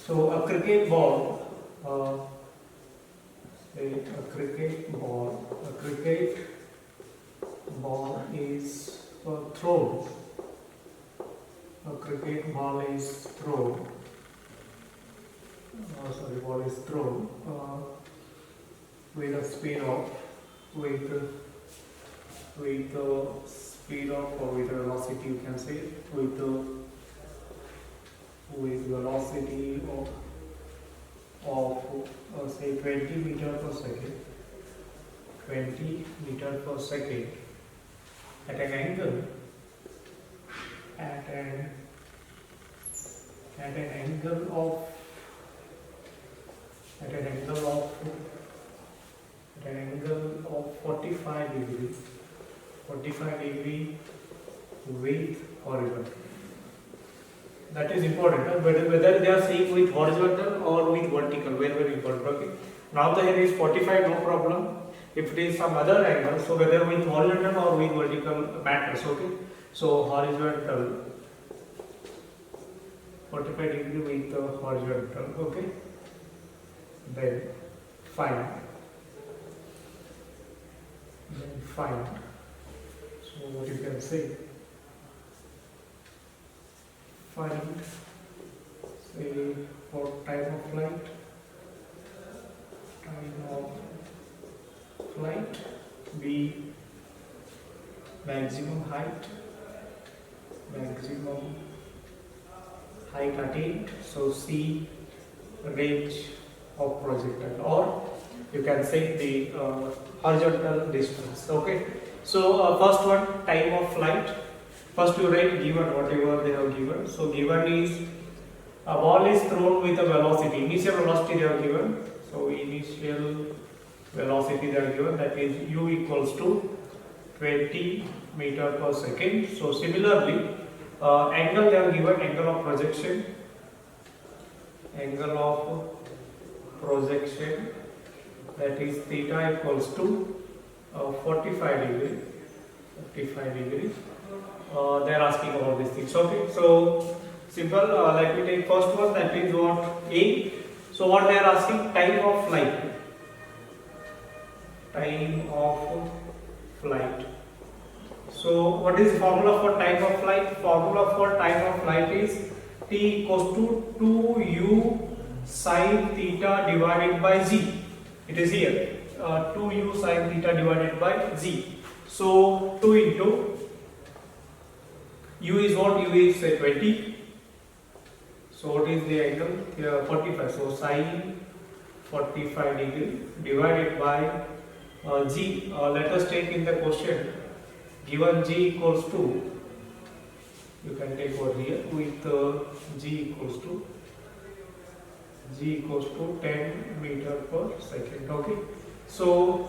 So a cricket ball, say a cricket ball is thrown. A cricket ball is thrown. Ball is thrown with a speed of with the speed of, or with velocity, you can say, with velocity of say 20 meter per second, 20 meter per second at an angle of 45 degree with horizontal. That is important. Whether they are saying with horizontal or with vertical, very important. Okay. Now the here is 45, no problem. If it is some other angle, so whether with horizontal or with vertical matters. Okay. So horizontal, 45 degree with horizontal. Okay. Then find. So what you can say? Find, say, for time of flight, B, maximum height attained, so C, range of projectile, or you can say the horizontal distance. Okay, so first one, time of flight. First you write given whatever they have given. So given is a ball is thrown with a velocity, initial velocity they have given. So initial velocity they are given, that is u equals to 20 meter per second. So similarly, angle they are given, angle of projection, that is theta equals to 45 degree. They are asking about these things. Okay, so simple. Let me take first one, that is what, A. So what they are asking, time of flight. So what is the formula for time of flight? Formula for time of flight is T equals to 2u sin theta divided by z. It is here 2u sin theta divided by z. So 2 into u is what? U is 20. So what is the angle? Here 45. So sin 45 degree divided by g. Let us take in the question, given g equals to, you can take over here with g equals to 10 meter per second. Okay, so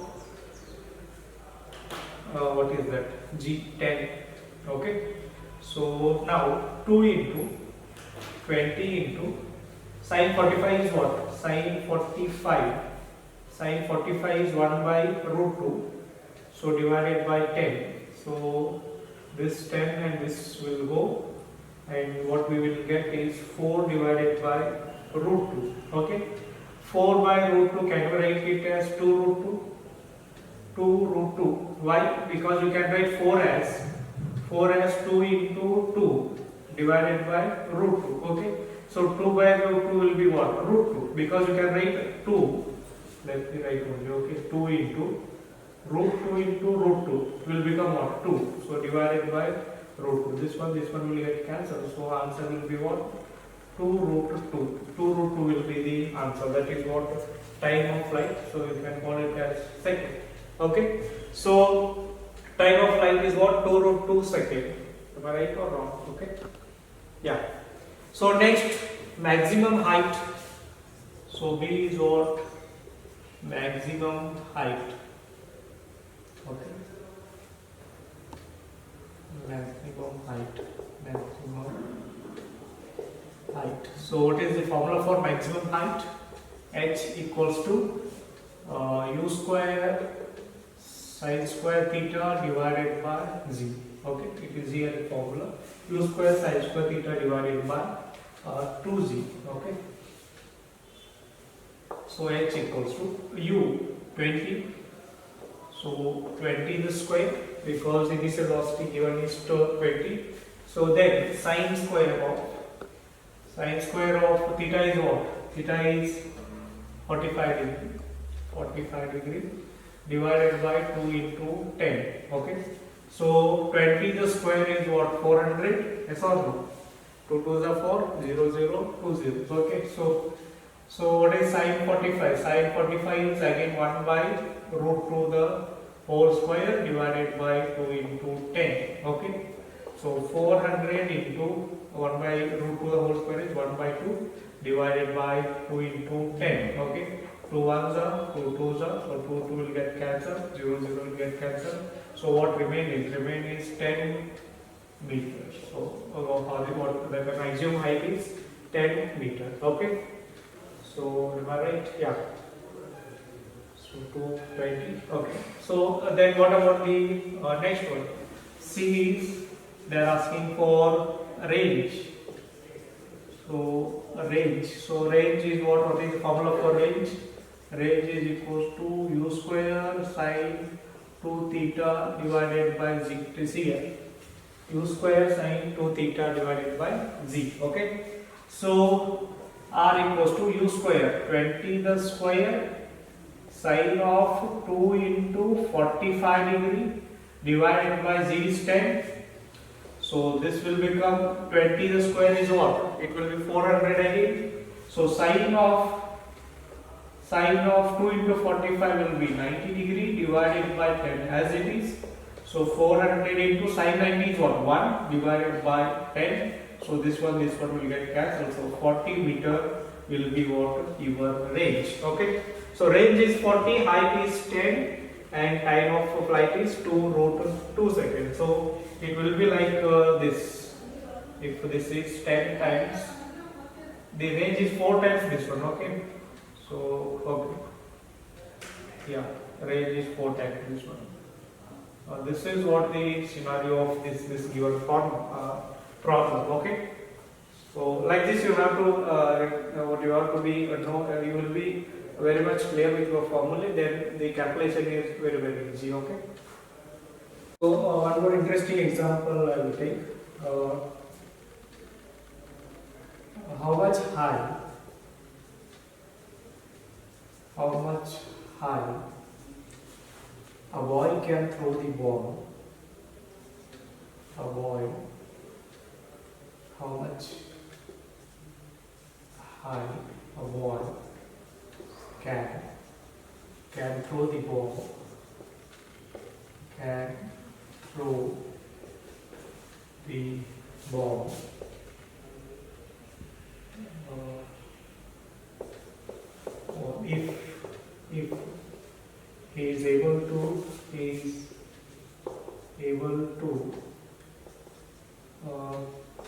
what is that? G 10. Okay, so now 2 into 20 into sin 45 is what? Sin 45 is 1 by root 2. So divided by 10. So this 10 and this will go, and what we will get is 4 divided by root 2. Okay, 4 by root 2, can you write it as 2 root 2? 2 root 2. Why? Because you can write 4 as 2 into 2 divided by root 2. Okay, so 2 by root 2 will be what? Root 2, because you can write 2. Let me write only. Okay, 2 into root 2 into root 2 will become what? 2. So divided by root 2. This one will get cancelled. So answer will be what? 2 root 2. 2 root 2 will be the answer. That is what? Time of flight. So you can call it as second. Okay. So time of flight is what? 2 root 2 second. Am I right or wrong? Okay. Yeah. So next, maximum height. So B is what? Maximum height. Okay. Maximum height. So what is the formula for maximum height? H equals to u square sin square theta divided by z. Okay, it is here the formula, u square sin square theta divided by 2z. Okay, So h equals to u 20. So 20 is the square because initial velocity given is 20. So then sine square of theta is what? Theta is 45 degree. 45 degree divided by 2 into 10. Okay. So 20 the square is what? 400. Yes or no? 2 2 is 4. 0 0 2 0. Okay. So what is sine 45? Sine 45 is again 1 by root 2 the whole square divided by 2 into 10. Okay. So 400 into 1 by root 2 the whole square is 1 by 2 divided by 2 into 10. Okay. 2 1s are 2 2s are, so 2 2 will get cancelled, 0 0 will get cancelled. So what remains? Remain is 10 meters. So what the maximum height is 10 meters. Okay. So am I right? Yeah. So 220. Okay. So then what about the next one? C is they are asking for range. So range. So range is what? What is the formula for range? Range is equals to u square sine 2 theta divided by z. U square sine 2 theta divided by z. Okay. So r equals to u square 20 the square sine of 2 into 45 degree divided by z is 10. So this will become 20 the square is what? It will be 400 again. So sine of 2 into 45 will be 90 degree divided by 10 as it is. So 400 into sine 90 is what? 1 divided by 10. So this one will get cancelled. So 40 meter will be what? Your range. Okay. So range is 40, height is 10 and time of flight is 2 root 2 seconds. So it will be like this. If this is 10 times, the range is 4 times this one. Okay. So okay. Yeah, range is 4 times this one. This is what the scenario of this given problem. Okay. So like this you have to what you have to be you will be very much clear with your formula. Then the calculation is very easy. Okay. So one more interesting example I will take. How much high a boy can throw the ball. How much high a boy can throw the ball. Can throw the ball. Or if he is able to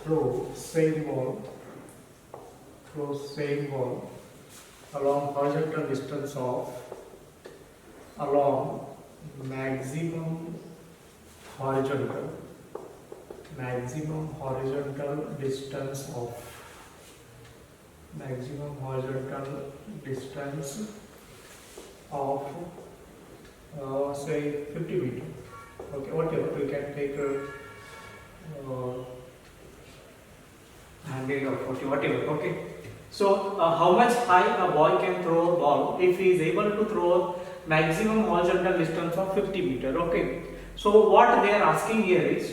throw same ball along horizontal distance of maximum horizontal distance of say 50 meter. Okay, whatever we can take handle of 40, whatever. Okay. So how much high a boy can throw a ball if he is able to throw maximum horizontal distance of 50 meter. Okay. So what they are asking here is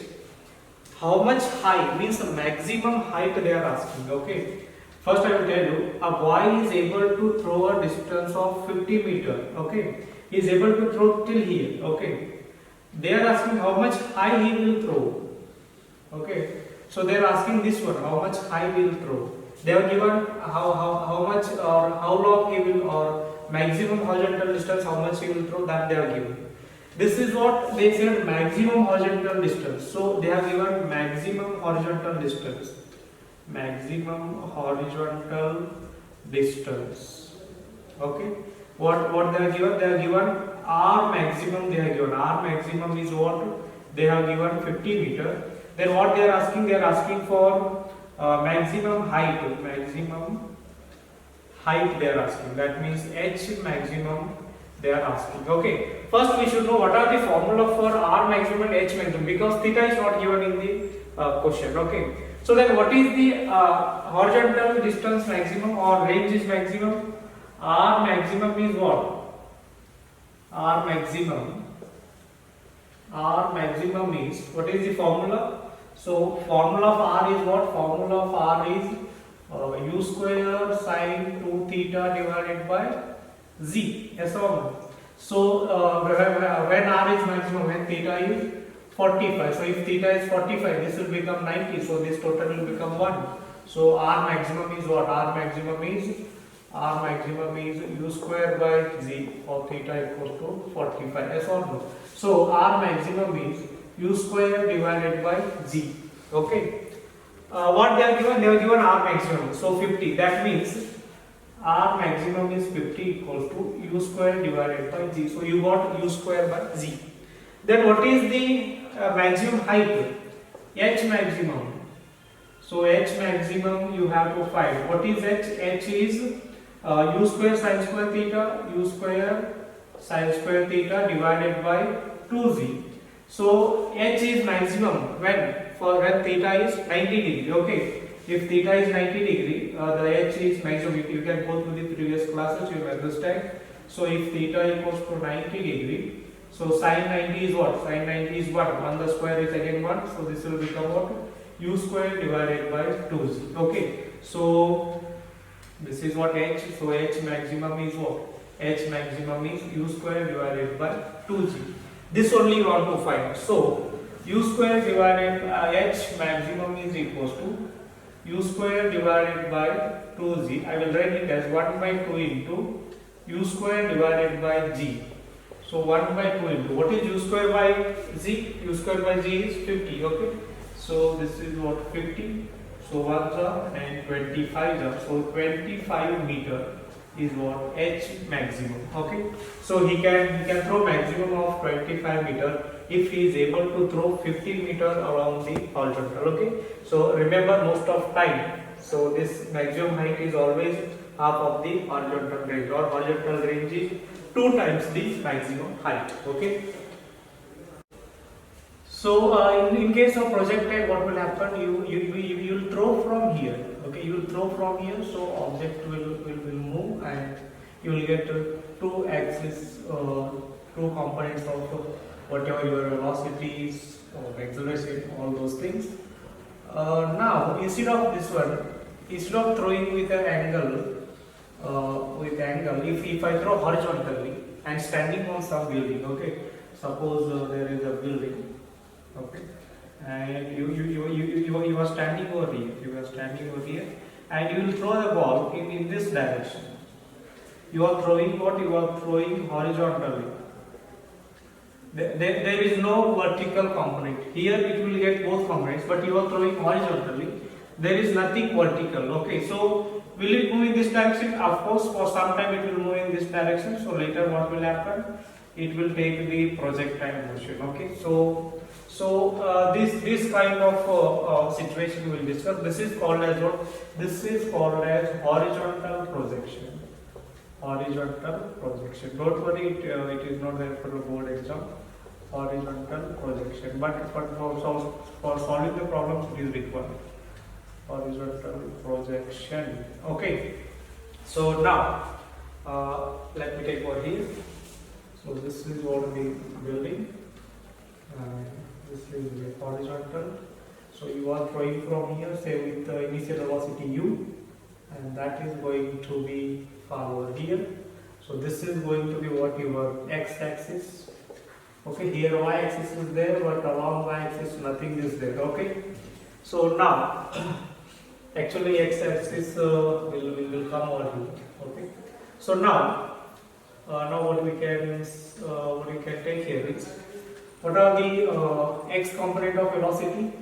how much high means the maximum height they are asking. Okay. First I will tell you, a boy is able to throw a distance of 50 meter. Okay. He is able to throw till here. Okay. They are asking how much high he will throw. Okay. So they are asking this one, how much high he will throw. They have given how much or how long he will, or maximum horizontal distance how much he will throw, that they are given. This is what they said, maximum horizontal distance. So they have given maximum horizontal distance. Maximum horizontal distance. Okay. What they are given? They are given R maximum. They are given R maximum is what? They have given 50 meter. Then what they are asking? They are asking for maximum height. Maximum height they are asking. That means h maximum they are asking. Okay. First we should know what are the formula for r maximum and h maximum, because theta is not given in the question. Okay. So then what is the horizontal distance maximum or range is maximum? R maximum is what? R maximum is, what is the formula? So formula of R is what? Formula of R is u square sine 2 theta divided by z. Yes or no? So when R is maximum, when theta is 45. So if theta is 45, this will become 90. So this total will become 1. So R maximum is what? R maximum is u square by z for theta equals to 45. Yes or no? So R maximum is u square divided by z. Okay. What they have given? They have given R maximum. So 50. That means R maximum is 50 equals to u square divided by z. So you got u square by z. Then what is the maximum height? H maximum. So H maximum you have to find. What is H? H is u square sine square theta, u square sine square theta divided by 2z. So H is maximum when theta is 90 degree. Okay. If theta is 90 degree, the H is maximum. If you can go through the previous classes, you will understand. So if theta equals to 90 degree, so sine 90 is what? Sine 90 is 1. 1 the square is again 1. So this will become what? U square divided by 2z. Okay. So this is what H. So H maximum is what? H maximum is u square divided by 2z. This only you want to find. So u square divided H maximum is equals to u square divided by 2z. I will write it as 1 by 2 into u square divided by g. So 1 by 2 into, what is u square by z? U square by z is 50. Okay. So this is what? 50. So 1 and 25. So 25 meter is what? H maximum. Okay. So he can throw maximum of 25 meter if he is able to throw 50 meter along the horizontal. Okay. So remember, most of time, so this maximum height is always half of the horizontal range, or horizontal range is 2 times the maximum height. Okay. So in case of projectile, what will happen? You will throw from here. Okay, you will throw from here. So object will move, and you will get two axis, two components of whatever your velocity is or acceleration, all those things. Now instead of this one, instead of throwing with an angle, if I throw horizontally and standing on some building, okay, suppose there is a building, okay, and you are standing over here, and you will throw the ball in this direction. You are throwing what? You are throwing horizontally. There is no vertical component. Here it will get both components, but you are throwing horizontally. There is nothing vertical. Okay, so will it move in this direction? Of course, for some time it will move in this direction. So later what will happen? It will take the projectile motion. Okay, so this kind of situation we will discuss. This is called as what? This is called as horizontal projection. Horizontal projection. Don't worry, it is not there for the board exam. Horizontal projection, but for solving the problems it is required. Horizontal projection. Okay. So now let me take over here. So this is what the building. This is the horizontal. So you are throwing from here, say with the initial velocity u, and that is going to be far over here. So this is going to be what? Your x-axis. Okay, here y-axis is there, but along y-axis nothing is there. Okay. So now actually x-axis will come over here. Okay. So now what we can take here is, what are the x component of velocity?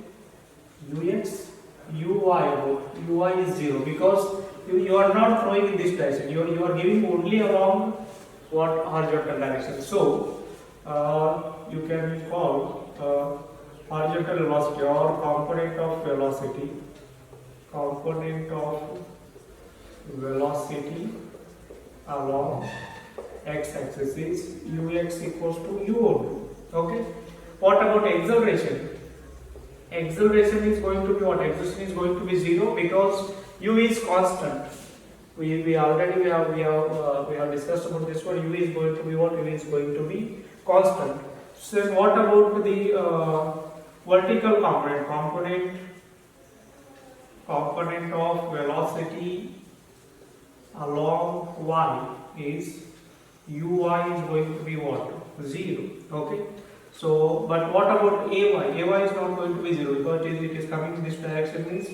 Ux, uy is 0, because you are not throwing in this direction. You are giving only along what? Horizontal direction. So you can call horizontal velocity or component of velocity. Component of velocity along x-axis is ux equals to u only. Okay. What about acceleration? Acceleration is going to be what? Acceleration is going to be 0 because u is constant. We already have discussed about this one. U is going to be what? U is going to be constant. So then what about the vertical component? Component of velocity along y is uy is going to be what? 0. Okay. So, but what about ay? Ay is not going to be 0 because it is coming in this direction. Means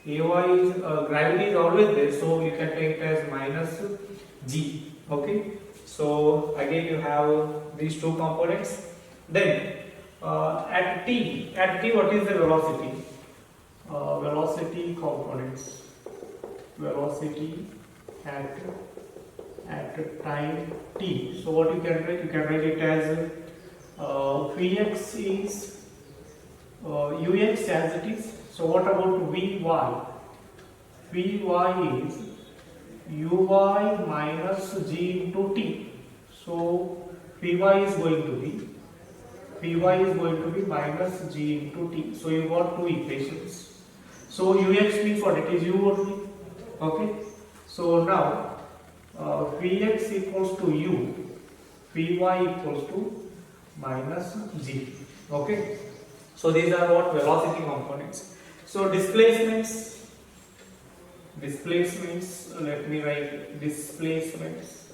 ay is gravity is always there, so you can take it as minus g. Okay. So again you have these two components. Then at t what is the velocity? Velocity components. Velocity at time t. So what you can write? You can write it as Vx is ux as it is. So what about Vy? Vy is uy minus g into t. So Vy is going to be minus g into t. So you got two equations. So ux means what? It is u only. Okay. So now Vx equals to u, Vy equals to minus g. Okay. So these are what? Velocity components. So displacements, let me write displacements.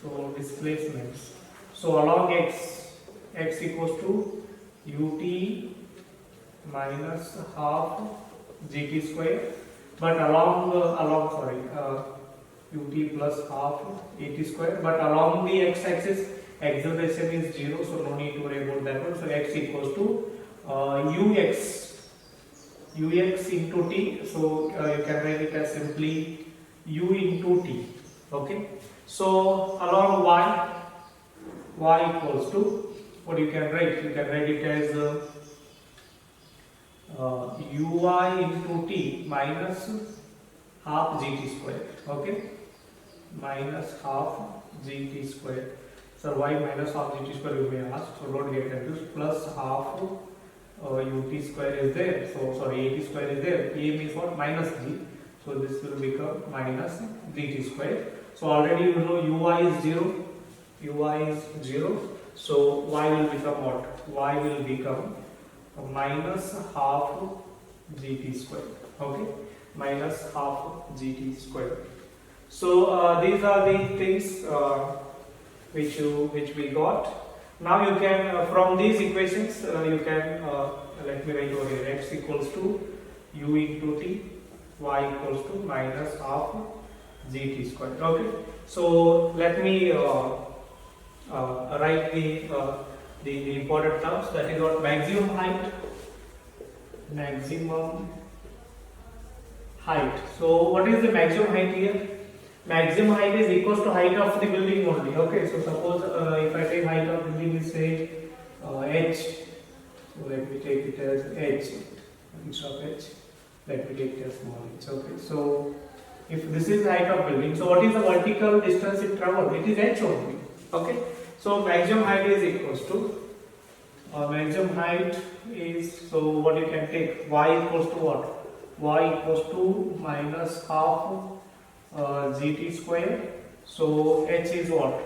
So displacements. So along x equals to ut minus half gt square, but along ut plus half at square, but along the x-axis acceleration is 0, so no need to worry about that one. So x equals to ux into t. So you can write it as simply u into t. Okay. So along y equals to what you can write? You can write it as uy into t minus half gt square. Okay. Minus half gt square. So y minus half gt square you may ask, so don't get confused. Plus half ut square is there. So sorry, at square is there. A means what? Minus g. So this will become minus gt square. So already you know uy is 0. Uy is 0. So y will become what? Y will become minus half gt square. Okay, minus half gt square. So these are the things which we got. Now you can from these equations you can let me write over here. X equals to u into t, y equals to minus half gt square. Okay. So let me write the important terms. That is what? Maximum height. Maximum height. So what is the maximum height here? Maximum height is equals to height of the building only. Okay. So suppose if I take height of building is say h. So let me take it as h instead of h. Let me take it as small h. Okay. So if this is height of building, so what is the vertical distance it travels? It is h only. Okay. So maximum height is equals to maximum height is, so what you can take, y equals to what? Y equals to minus half gt square. So h is what?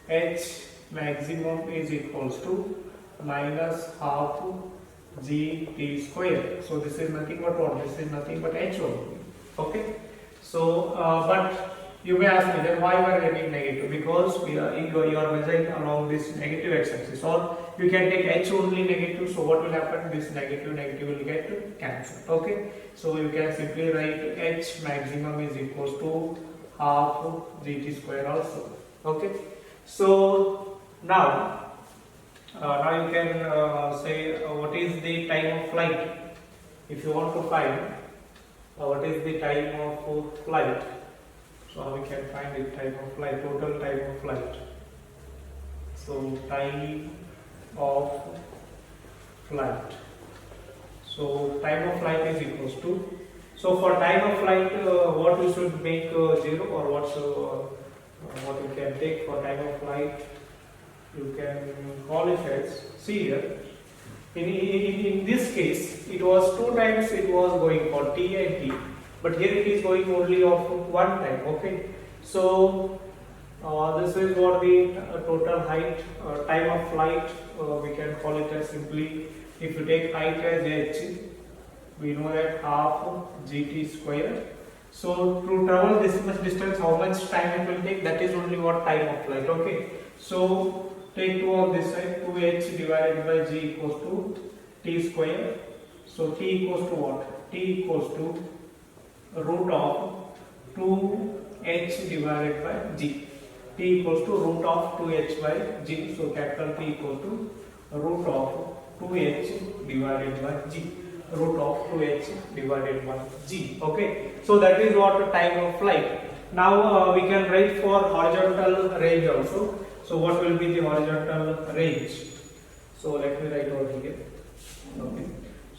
H maximum is equals to minus half gt square. So this is nothing but what? This is nothing but h only. Okay. So but you may ask me then why we are getting negative? Because you are measuring along this negative x-axis, or you can take h only negative. So what will happen? This negative will get cancelled. Okay. So you can simply write h maximum is equals to half gt square also. Okay. So now you can say what is the time of flight. If you want to find what is the time of flight. So we can find the time of flight, total time of flight. So time of flight. So time of flight is equals to So for time of flight, what we should make 0, or what you can take for time of flight, you can call it as, see here, in this case it was 2 times it was going for t and t, but here it is going only of 1 time. Okay, so this is what the total height, time of flight, we can call it as simply, if you take height as h, we know that half gt square. So to travel this much distance, how much time it will take, that is only what time of flight. Okay, so take 2 on this side, 2h divided by g equals to t square. So t equals to what? T equals to root of 2h divided by g. T equals to root of 2h by g. So capital T equals to root of 2h divided by g. Root of 2h divided by g. Okay, so that is what time of flight. Now we can write for horizontal range also. So what will be the horizontal range? So let me write over here. Okay,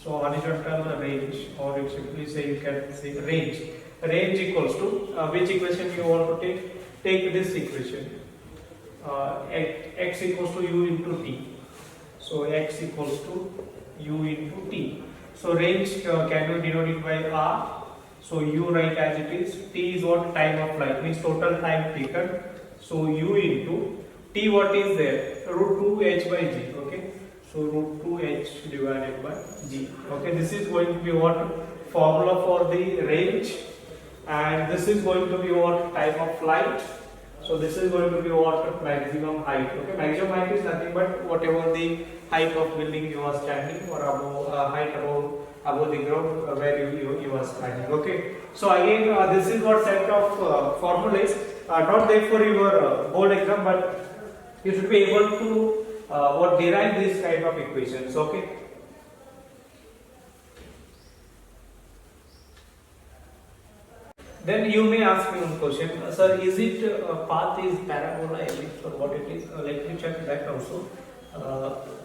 so horizontal range, or you simply say, you can say range. Range equals to which equation you want to take? Take this equation. X equals to u into t. So x equals to u into t. So range can be denoted by r. So u write as it is. T is what? Time of flight, means total time taken. So u into t, what is there? Root 2h by g. Okay, so root 2h divided by g. Okay, this is going to be what? Formula for the range, and this is going to be what? Time of flight. So this is going to be what? Maximum height. Okay, maximum height is nothing but whatever the height of building you are standing, or above height above the ground where you are standing. Okay, so again this is what set of formulas, not there for your board exam, but you should be able to what derive this kind of equations. Okay. Then you may ask me one question, sir, is it path is parabola ellipse, or what it is? Let me check that also,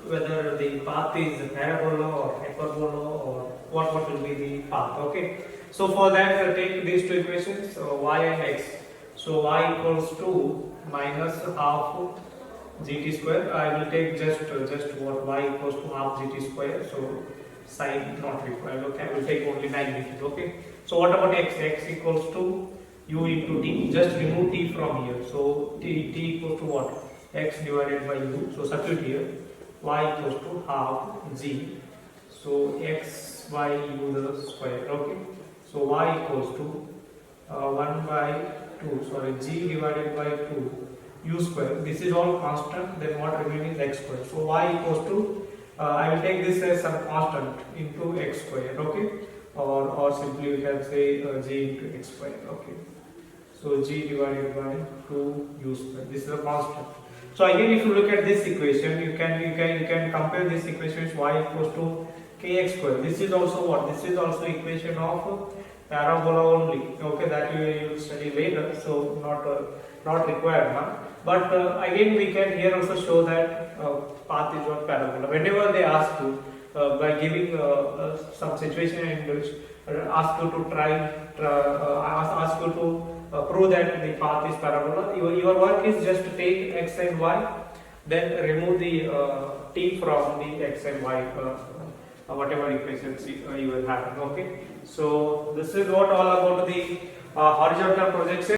whether the path is parabola or hyperbola, or what will be the path. Okay, so for that take these two equations, y and x. So y equals to minus half gt square. I will take just what? Y equals to half gt square. So sine not required. Okay, I will take only 90. Okay, so what about x? X equals to u into t. Just remove t from here. So t equals to what? X divided by u. So substitute here. Y equals to half g. So x by u the square. Okay, so y equals to 1 by 2. Sorry, g divided by 2 u square. This is all constant. Then what remaining is x square. So y equals to I will take this as some constant into x square. Okay, or simply you can say g into x square. Okay, so g divided by 2 u square. This is a constant. So again, if you look at this equation, you can compare this equation with y equals to kx square. This is also what? This is also equation of parabola only. Okay, that you will study later. So not required now. But again, we can here also show that path is what? Parabola. Whenever they ask you by giving some situation in which ask you to ask you to prove that the path is parabola, your work is just to take x and y, then remove the t from the x and y whatever equations you will have. Okay, so this is what all about the horizontal projection.